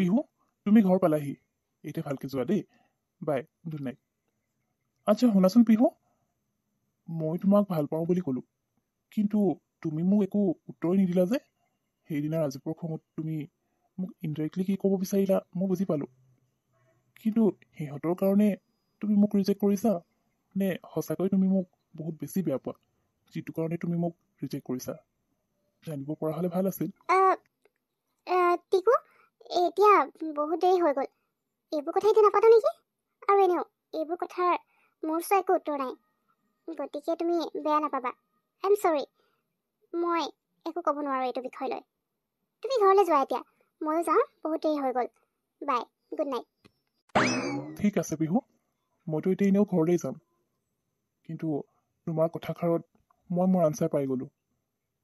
পিহু তুমি ঘৰ পালাহি এতিয়া ভালকে যোৱা দেই বাই গুড নাইট আচ্ছা শুনাচোন পিহু মই তোমাক ভাল পাওঁ বুলি ক'লো কিন্তু তুমি মোক একো উত্তৰেই নিদিলা যে সেইদিনা ৰাজীৱৰ খঙত তুমি মোক ইনডাইৰেক্টলি কি ক'ব বিচাৰিলা মই বুজি পালোঁ কিন্তু সিহঁতৰ কাৰণে তুমি মোক ৰিজেক্ট কৰিছা নে সঁচাকৈ তুমি মোক বহুত বেছি বেয়া পোৱা যিটো কাৰণে তুমি মোক ৰিজেক্ট কৰিছা জানিব পৰা হ'লে ভাল আছিল টিকু এতিয়া বহুত দেৰি হৈ গ'ল এইবোৰ কথা এতিয়া নাপাতো নেকি আৰু এনেও এইবোৰ কথাৰ মোৰ ওচৰত একো উত্তৰ নাই গতিকে তুমি বেয়া নাপাবা আই এম চৰি মই একো ক'ব নোৱাৰো এইটো বিষয় লৈ তুমি ঘৰলৈ যোৱা এতিয়া ময়ো যাওঁ বহুত দেৰি হৈ গ'ল বাই গুড নাইট ঠিক আছে পিহু মইতো এতিয়া এনেও ঘৰলৈ যাম কিন্তু তোমাৰ কথাষাৰত মই মোৰ আনচাৰ পাই গ'লোঁ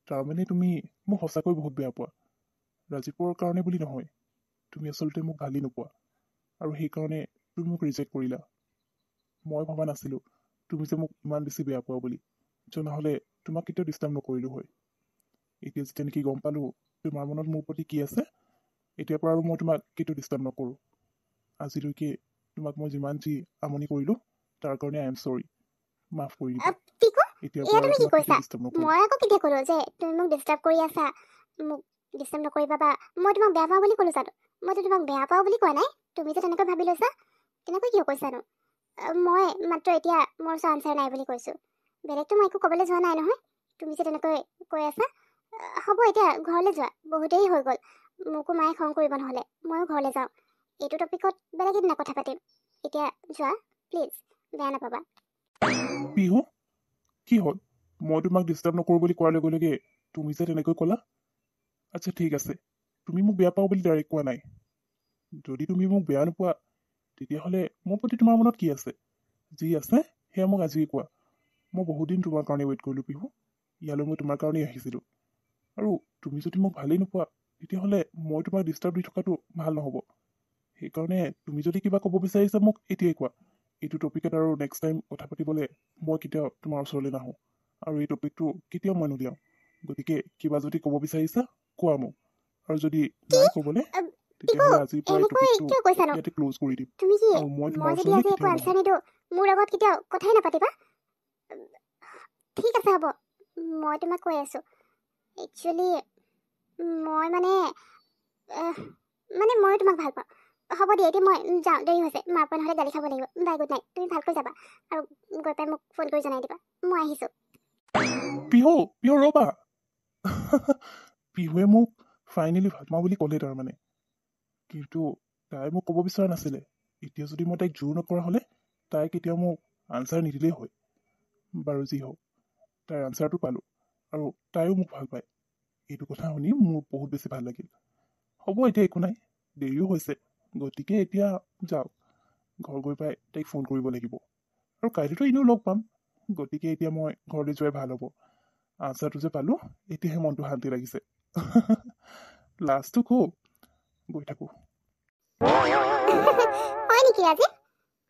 তাৰমানে তুমি মোক সঁচাকৈ বহুত বেয়া পোৱা ৰাজীৱৰ কাৰণে বুলি নহয় তুমি আচলতে মোক ভালেই নোপোৱা আৰু সেইকাৰণে তুমি মোক ৰিজেক্ট কৰিলা মই ভবা নাছিলোঁ তুমি যে মোক ইমান বেছি বেয়া পোৱা বুলি নহ'লে তোমাক কেতিয়াও ডিষ্টাৰ্ব নকৰিলোঁ হয় এতিয়া যেতিয়া নেকি গম পালোঁ তোমাৰ মনত মোৰ প্ৰতি কি আছে এতিয়াৰ পৰা আৰু মই তোমাক কেতিয়াও ডিষ্টাৰ্ব নকৰোঁ আজিলৈকে তোমাক মই যিমান যি আমনি কৰিলোঁ তাৰ কাৰণে আই এম চৰি মাফ কৰি দিবা এতিয়াৰ পৰা তুমি কি কৈছা ডিষ্টাৰ্ব নকৰোঁ মই আকৌ কেতিয়া ক'লো যে তুমি মোক ডিষ্টাৰ্ব কৰি আছা মোক ডিষ্টাৰ্ব নকৰিবা বা মই তোমাক বেয়া পাওঁ বুলি ক'লো জানো মইতো তোমাক বেয়া পাওঁ বুলি কোৱা নাই তুমি যে তেনেকৈ ভাবি লৈছা তেনেকৈ কিয় কৈছানো মই মাত্ৰ এতিয়া মোৰ ওচৰত আনচাৰ নাই বুলি কৈছোঁ বেলেগতো মই একো ক'বলৈ যোৱা নাই নহয় তুমি যে তেনেকৈ কৈ আছা হ'ব এতিয়া ঘৰলৈ যোৱা বহুত দেৰি হৈ গ'ল মোকো মায়ে খং কৰিব নহ'লে ময়ো ঘৰলৈ যাওঁ এইটো টপিকত বেলেগ এদিনা কথা পাতিম এতিয়া যোৱা প্লিজ বেয়া নাপাবা পিহু কি হ'ল মই তোমাক ডিষ্টাৰ্ব নকৰোঁ বুলি কোৱাৰ লগে লগে তুমি যে তেনেকৈ ক'লা আচ্ছা ঠিক আছে তুমি মোক বেয়া পাওঁ বুলি ডাইৰেক্ট কোৱা নাই যদি তুমি মোক বেয়া নোপোৱা তেতিয়াহ'লে মোৰ প্ৰতি তোমাৰ মনত কি আছে যি আছে সেয়া মোক আজিয়ে কোৱা মই বহুত দিন তোমাৰ কাৰণে ৱেইট কৰিলোঁ পিহু ইয়ালৈ মই তোমাৰ কাৰণেই আহিছিলোঁ আৰু তুমি যদি মোক ভালেই নোপোৱা তেতিয়াহ'লে মই তোমাক ডিষ্টাৰ্ব দি থকাটো ভাল নহ'ব সেইকাৰণে তুমি যদি কিবা ক'ব বিচাৰিছা মোক এতিয়াই কোৱা এইটো টপিকত আৰু নেক্সট টাইম কথা পাতিবলৈ মই কেতিয়াও তোমাৰ ওচৰলৈ নাহোঁ আৰু এই টপিকটো কেতিয়াও মই নুলিয়াওঁ গতিকে কিবা যদি ক'ব বিচাৰিছা কোৱা মোক আৰু যদি নাই ক'বলৈ তেতিয়াহ'লে আজিৰ পৰা এই টপিকটো ইয়াতে ক্ল'জ কৰি দিম আৰু মই তোমাৰ ওচৰলৈ কেতিয়াও নাহোঁ মোৰ লগত কেতিয়াও কথাই নাপাতিবা ঠিক আছে হ'ব মই তোমাক কৈ আছোঁ একচুৱেলি মই মানে ময়ো তোমাক ভাল পাওঁ হ'ব দিয়া এতিয়া মই যাওঁ দেৰি হৈছে মাৰ পৰা নহ'লে গালি খাব লাগিব বাই গুড নাইট তুমি ভালকৈ যাবা আৰু গৈ পাই মোক ফোন কৰি জনাই দিবা মই আহিছোঁ পিহু পিহু ৰ'বা পিহুৱে মোক ফাইনেলি ভাল পাওঁ বুলি ক'লে তাৰমানে কিন্তু তাই মোক ক'ব বিচৰা নাছিলে এতিয়া যদি মই তাইক জোৰ নকৰা হ'লে তাই কেতিয়াও মোক আনচাৰ নিদিলেই হয় বাৰু যি হওক তাইৰ আনচাৰটো পালোঁ আৰু তাইও মোক ভাল পায় এইটো কথা শুনি মোৰ বহুত বেছি ভাল লাগিল হ'ব এতিয়া একো নাই দেৰিও হৈছে গতিকে এতিয়া যাওক ঘৰ গৈ পাই তাইক ফোন কৰিব লাগিব আৰু কাইলৈতো এনেও লগ পাম গতিকে এতিয়া মই ঘৰলৈ যোৱাই ভাল হ'ব আনচাৰটো যে পালোঁ এতিয়াহে মনটো শান্তি লাগিছে লাষ্টটো খুব গৈ থাকোঁ হয় নেকি আজি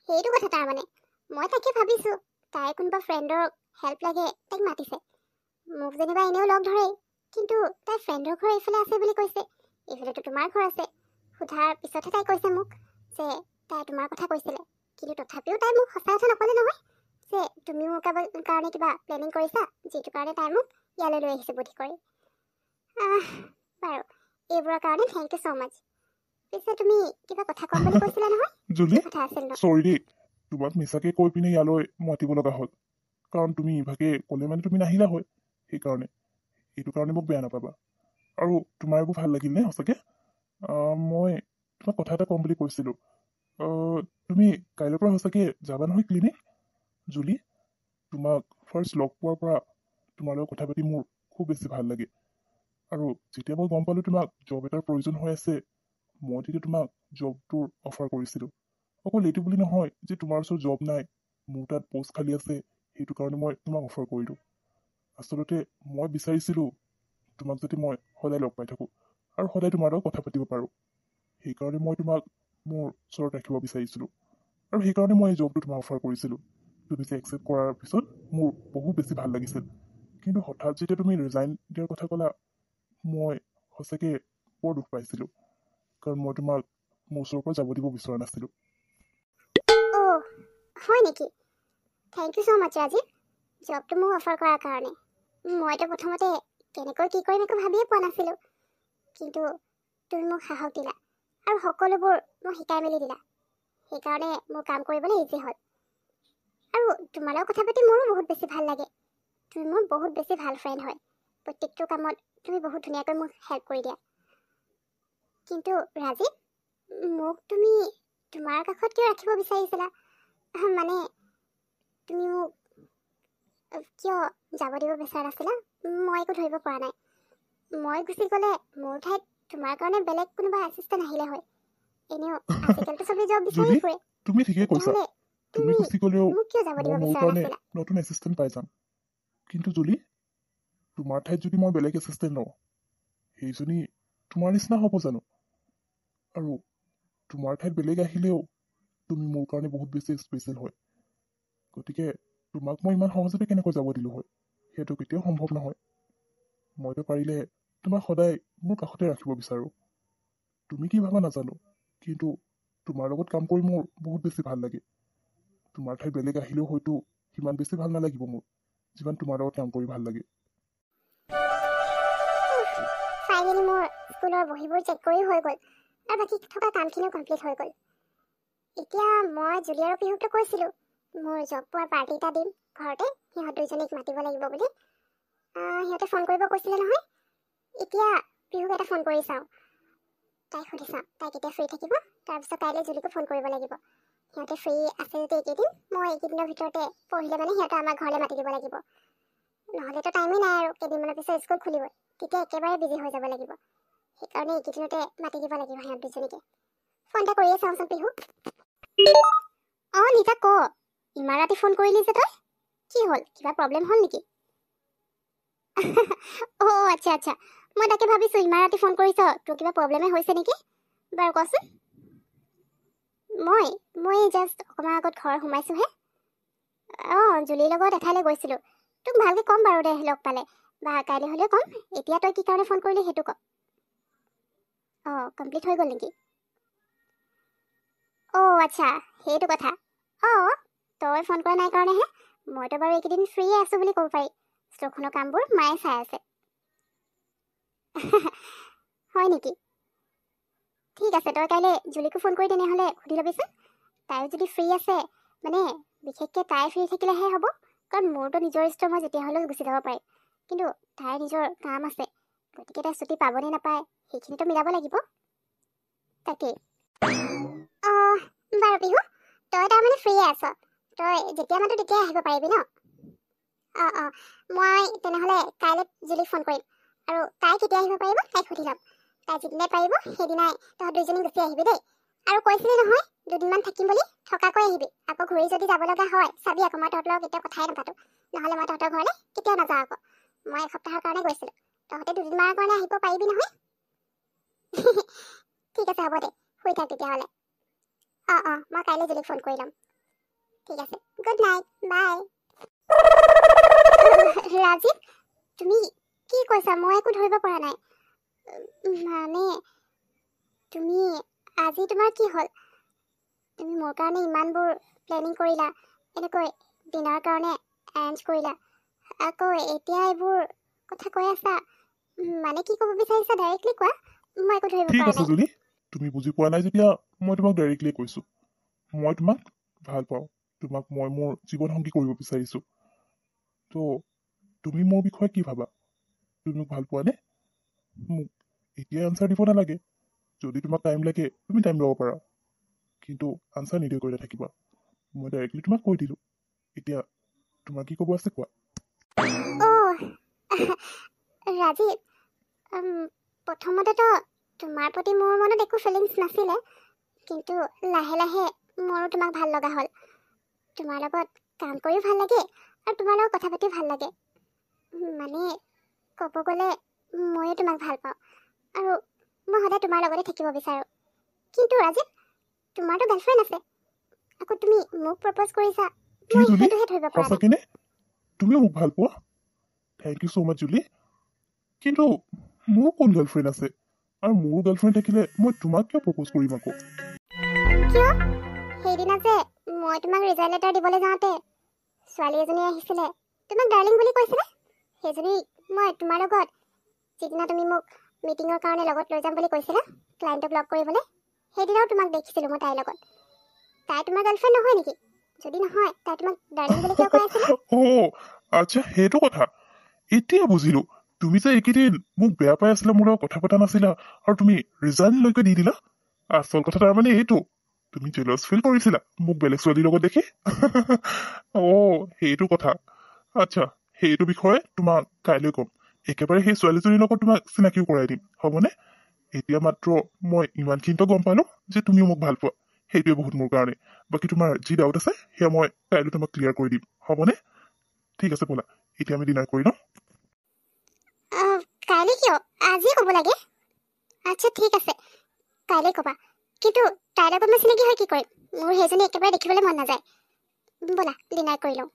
সেইটো কথা তাৰমানে মই তাকে ভাবিছোঁ তাইৰ কোনোবা ফ্ৰেণ্ডৰ হেল্প লাগে তাইক মাতিছে মোক যেনিবা এনেও লগ ধৰে কিন্তু তাইৰ ফ্ৰেণ্ডৰ ঘৰ এইফালে আছে বুলি কৈছে এইফালেতো তোমাৰ ঘৰ আছে সোধাৰ পিছতহে তাই কৈছে মোক যে তাই তোমাৰ কথা কৈছিলে কিন্তু তথাপিও তাই মোক সঁচা কথা নক'লে নহয় যে তুমি মোৰ কাৰণে কিবা প্লেনিং কৰিছা যিটো কাৰণে তাই মোক ইয়ালৈ লৈ আহিছে বুদ্ধি কৰি বাৰু এইবোৰৰ কাৰণে থেংক ইউ ছ' মাছ পিছে তুমি কিবা কথা ক'ম বুলি কৈছিলা নহয় জুলি কথা আছিল ন চৰি দেই তোমাক মিছাকে কৈ পিনে ইয়ালৈ মাতিব লগা হ'ল কাৰণ তুমি ইভাগে ক'লে মানে তুমি নাহিলা হয় সেইকাৰণে এইটো কাৰণে মোক বেয়া নাপাবা আৰু তোমাৰ একো ভাল লাগিল নে সঁচাকে মই তোমাক কথা এটা ক'ম বুলি কৈছিলোঁ তুমি কাইলৈৰ পৰা সঁচাকে যাবা নহয় ক্লিনিক জুলি তোমাক ফাৰ্ষ্ট লগ পোৱাৰ পৰা তোমাৰ লগত কথা পাতি মোৰ খুব বেছি ভাল লাগে আৰু যেতিয়া মই গম পালোঁ তোমাক জব এটাৰ প্ৰয়োজন হৈ আছে মই তেতিয়া তোমাক জবটোৰ অফাৰ কৰিছিলোঁ অকল এইটো বুলি নহয় যে তোমাৰ ওচৰত জব নাই মোৰ তাত পষ্ট খালী আছে সেইটো কাৰণে মই তোমাক অফাৰ কৰিলোঁ আচলতে মই বিচাৰিছিলোঁ তোমাক যদি মই সদায় লগ পাই থাকোঁ আৰু সদায় তোমাৰ লগত কথা পাতিব পাৰোঁ সেইকাৰণে মই তোমাক মোৰ ওচৰত ৰাখিব বিচাৰিছিলোঁ আৰু সেইকাৰণে মই এই জবটো তোমাক অফাৰ কৰিছিলোঁ তুমি যে একচেপ্ট কৰাৰ পিছত মোৰ বহুত বেছি ভাল লাগিছিল কিন্তু হঠাৎ যেতিয়া তুমি ৰিজাইন দিয়াৰ কথা ক'লা মই সঁচাকৈ বৰ দুখ পাইছিলোঁ কাৰণ মই তোমাক মোৰ ওচৰৰ পৰা যাব দিব বিচৰা নাছিলোঁ। অ' হয় নেকি? থেংক ইউ ছ' মাছ ৰাজীৱ, জবটো মোক অফাৰ কৰাৰ কাৰণে। মইতো প্ৰথমতে কেনেকৈ কি কৰিম একো ভাবিয়ে পোৱা নাছিলোঁ, কিন্তু তুমি মোক সাহস দিলা আৰু সকলোবোৰ মোক শিকাই মেলি দিলা। সেইকাৰণে মোৰ কাম কৰিবলৈ ইজি হ'ল। আৰু তোমাৰ লগত কথা পাতি মোৰো বহুত বেছি ভাল লাগে। তুমি মোৰ বহুত বেছি ভাল ফ্ৰেণ্ড হয়। প্ৰত্যেকটো কামত তুমি বহুত ধুনীয়াকৈ মোক হেল্প কৰি দিয়া। কিন্তু ৰাজীৱ, মোক তুমি তোমাৰ কাষত কিয় ৰাখিব বিচাৰিছিলা? মানে তুমি মোক কিয় যাব দিব বিচৰা নাছিলা? মই একো ধৰিব পৰা নাই। মই গুচি গ'লে মোৰ ঠাইত তোমাৰ কাৰণে বেলেগ কোনোবা এছিষ্টেণ্ট আহিলে হয়। এনেও আজিকালিতো চবেই জব বিচাৰি জুলি, ফুৰে। তুমি ঠিকেই কৈছা। তেতিয়াহ'লে তুমি গুচি গ'লেও মোক কিয় যাব দিব মই মোৰ বিচৰা কাৰণে নাছিলা? নতুন এছিষ্টেণ্ট পাই যাম। কিন্তু জুলি, তোমাৰ ঠাইত যদি মই বেলেগ এছিষ্টেণ্ট লওঁ, সেইজনী তোমাৰ নিচিনা হ'ব জানো? আৰু তোমাৰ ঠাইত বেলেগ আহিলেও তুমি মোৰ কাৰণে বহুত বেছি স্পেচিয়েল হয়। গতিকে তোমাক মই ইমান সহজতে কেনেকৈ যাব দিলোঁ হয়? সেইটো কেতিয়াও সম্ভৱ নহয়। মইতো পাৰিলে তোমাক সদায় মোৰ কাষতে ৰাখিব বিচাৰোঁ। তুমি কি ভাবা নাজানো, কিন্তু তোমাৰ লগত কাম কৰি মোৰ বহুত বেছি ভাল লাগে। তোমাৰ ঠাইত বেলেগ আহিলেও হয়তো সিমান বেছি ভাল নালাগিব মোৰ, যিমান তোমাৰ লগত কাম কৰি ভাল লাগে। ফাইনেলি মোৰ স্কুলৰ বহীবোৰ চেক কৰি হৈ গ'ল আৰু বাকী থকা কামখিনিও কমপ্লিট হৈ গ'ল। এতিয়া মই জুলি আৰু পিহুকটো কৈছিলোঁ মোৰ জব পোৱাৰ পাৰ্টি এটা দিম ঘৰতে, সিহঁত দুইজনীক মাতিব লাগিব বুলি। সিহঁতে ফোন কৰিব কৈছিলে নহয়। এতিয়া পিহুক এটা ফোন কৰি চাওঁ, তাইক সুধি চাওঁ তাই কেতিয়া ফ্ৰী থাকিব। তাৰপিছত কাইলৈ জুলিকো ফোন কৰিব লাগিব। সিহঁতে ফ্ৰী আছে যদি এইকেইদিন, মই এইকেইদিনৰ ভিতৰতে পঢ়িলে মানে সিহঁতে আমাৰ ঘৰলৈ মাতি দিব লাগিব। নহ'লেতো টাইমেই নাই আৰু, কেইদিনমানৰ পিছত স্কুল খুলিবই, তেতিয়া একেবাৰে বিজি হৈ যাব লাগিব। সেইকাৰণে এইকেইদিনতে মাতি দিব লাগিব সিহঁত দুজনীকে। ফোন এটা কৰিয়ে চাওঁচোন পিহু। নিতা ক, ইমান ৰাতি ফোন কৰিলি যে তই? কি হ'ল, কিবা প্ৰব্লেম হ'ল নেকি? আচ্ছা আচ্ছা, মই তাকে ভাবিছোঁ ইমান ৰাতি ফোন কৰিছ, তোৰ কিবা প্ৰব্লেমে হৈছে নেকি? বাৰু কচোন। মই জাষ্ট অকণমান আগত ঘৰ সোমাইছোঁহে। জুলিৰ লগত এঠাইলৈ গৈছিলোঁ। তোক ভালকৈ ক'ম বাৰু দে লগ পালে, বা কাইলৈ হ'লেও ক'ম। এতিয়া তই কি কাৰণে ফোন কৰিলি সেইটো ক। কমপ্লিট হৈ গ'ল নেকি? আচ্ছা, সেইটো কথা। তই ফোন কৰা নাই কাৰণেহে। মইতো বাৰু এইকেইদিন ফ্ৰীয়ে আছোঁ বুলি ক'ব পাৰি। ষ্ট'ৰখনৰ কামবোৰ মায়ে চাই আছে। হয় নেকি? ঠিক আছে, তই কাইলৈ জুলিকো ফোন কৰি তেনেহ'লে সুধি ল'বিচোন। তাইও যদি ফ্ৰী আছে, মানে বিশেষকৈ তাই ফ্ৰী থাকিলেহে হ'ব। কাৰণ মোৰতো নিজৰ ষ্ট'ৰ মই যেতিয়া হ'লেও গুচি যাব পাৰিম। কিন্তু তাইৰ নিজৰ কাম আছে, গতিকে তাই ছুটি পাবনে নাপায় সেইখিনিতো মিলাব লাগিব। তাকেই। বাৰু পিহু, তই তাৰমানে ফ্ৰীয়ে আছ? তই যেতিয়া মাতো তেতিয়াই আহিব পাৰিবি ন? মই তেনেহ'লে কাইলৈ জুলিক ফোন কৰিম আৰু তাই কেতিয়া আহিব পাৰিব তাইক সুধি ল'ম। তাই যিদিনাই পাৰিব সেইদিনাই তহঁত দুইজনী গুচি আহিবি দেই। আৰু কৈছিলি নহয় দুদিনমান থাকিম বুলি, থকাকৈ আহিবি। আকৌ ঘূৰি যদি যাব লগা হয় চাবি আকৌ, মই তহঁতৰ লগত কেতিয়াও কথাই নাপাতো। নহ'লে মই তহঁতৰ ঘৰলৈ কেতিয়াও নাযাওঁ আকৌ। মই এসপ্তাহৰ কাৰণে গৈছিলোঁ, তহঁতে দুদিনমানৰ কাৰণে আহিব পাৰিবি নহয়? ঠিক আছে, হ'ব দে, শুই থাক তেতিয়াহ'লে। মই কাইলৈ জুলিক ফোন কৰি ল'ম। ঠিক আছে, গুড নাইট, বাই। ৰাজীৱ, তুমি কি কৈছা? মই একো ধৰিব পৰা নাই। মানে তুমি আজি তোমাৰ কি হ'ল? তুমি মোৰ কাৰণে ইমানবোৰ প্লেনিং কৰিলা, এনেকৈ ডিনাৰৰ কাৰণে এৰেঞ্জ কৰিলা, আকৌ এতিয়া এইবোৰ কথা কৈ আছা। মানে কি ক'ব বিচাৰিছা ডাইৰেক্টলি কোৱা, মই একো ধৰিব ঠিক পৰা আছে নাই। জুলি, তুমি বুজি পোৱা নাই যেতিয়া মই তোমাক ডাইৰেক্টলি কৈছোঁ। মই তোমাক ভাল পাওঁ, তোমাক মই মোৰ জীৱনসংগী কৰিব বিচাৰিছোঁ। তো তুমি মোৰ বিষয়ে কি ভাবা? তুমি মোক ভাল পোৱা নে? মোক এতিয়া আনচাৰ দিব নালাগে। যদি তোমাক টাইম লাগে তুমি টাইম ল'ব পাৰা, কিন্তু আনচাৰ নিদিয়া কৰি নাথাকিবা। মই ডাইৰেক্টলি তোমাক কৈ দিলোঁ। এতিয়া তোমাৰ কি ক'ব আছে কোৱা। ৰাজীৱ, প্ৰথমতেতো তোমাৰ প্ৰতি মোৰ মনত একো ফিলিংছ নাছিলে, কিন্তু লাহে লাহে মোৰো তোমাক ভাল লগা হ'ল। তোমাৰ লগত কাম কৰিও ভাল লাগে আৰু তোমাৰ লগত কথা পাতিও ভাল লাগে। মানে ক'ব গ'লে ময়ো তোমাক ভাল পাওঁ আৰু মই সদায় তোমাৰ লগতে থাকিব বিচাৰোঁ। কিন্তু ৰাজীৱ, তোমাৰতো গাৰ্লফ্ৰেণ্ড আছে, আকৌ তুমি মোক প্ৰপ'জ কৰিছা। কি মই জুলি, সেইটোহে ধৰিব পৰা নাই। সঁচাকেনে তুমিও মোক ভাল পোৱা? থেংক ইউ ছ' মাছ জুলি। কিন্তু মোৰ কোন গাৰ্লফ্ৰেণ্ড আছে? আৰু মোৰ গাৰ্লফ্ৰেণ্ড থাকিলে মই তোমাক কিয় প্ৰপ'জ কৰিম আকৌ? কিয়? সেইদিনা যে মই তোমাক ৰিজাইন লেটাৰ দিবলৈ যাওঁতে ছোৱালী এজনী আহিছিলে, তোমাক ডাৰ্লিং বুলি কৈছিলে। সেইজনী মই তোমাৰ লগত যিদিনা তুমি মোক মিটিঙৰ কাৰণে লগত লৈ যাম বুলি কৈছিলা, ক্লাইণ্টক লগ কৰিবলৈ, সেইদিনাও তোমাক দেখিছিলোঁ মই তাইৰ লগত। তাই তোমাৰ গাৰ্লফ্ৰেণ্ড নহয় নেকি? যদি নহয়, তাই তোমাক ডাৰ্লিং বুলি কিয় কৈ আছিলে? অ' আচ্ছা, সেইটো কথা। এতিয়া বুজিলো, তুমি যে এইকেইদিন মোক বেয়া পাই আছিলা, মোৰ লগত কথা পতা নাছিলা, আৰু তুমি ৰিজাইনলৈকে দি দিলা। আচল কথা তাৰমানে এইটো, তুমি জেলাছ ফিল কৰিছিলা মোক বেলেগ ছোৱালীৰ লগত দেখি। সেইটো কথা। আচ্ছা, সেইটো বিষয়ে তোমাক কাইলৈ ক'ম। একেবাৰে সেই ছোৱালীজনীৰ লগত তোমাক চিনাকিও কৰাই দিম, হ'বনে? এতিয়া মাত্ৰ মই ইমানখিনিতো গম পালো যে তুমিও মোক ভাল পোৱা, সেইটোৱে বহুত মোৰ কাৰণে। বাকী তোমাৰ যি ডাউট আছে সেয়া মই কাইলৈ তোমাক ক্লিয়াৰ কৰি দিম, হ'বনে? ঠিক আছে ব'লা, এতিয়া আমি ডিনাৰ কৰি লওঁ। কাইলৈ কিয়? আজি ক'ব লাগে। আচ্ছা ঠিক আছে, কাইলৈ ক'বা। কিন্তু তাইৰ লগত মই চিনাকি হৈ কি কৰিম? মোৰ সেইজনী একেবাৰে দেখিবলৈ মন নাযায়। ব'লা ডিনাৰ কৰি লওঁ।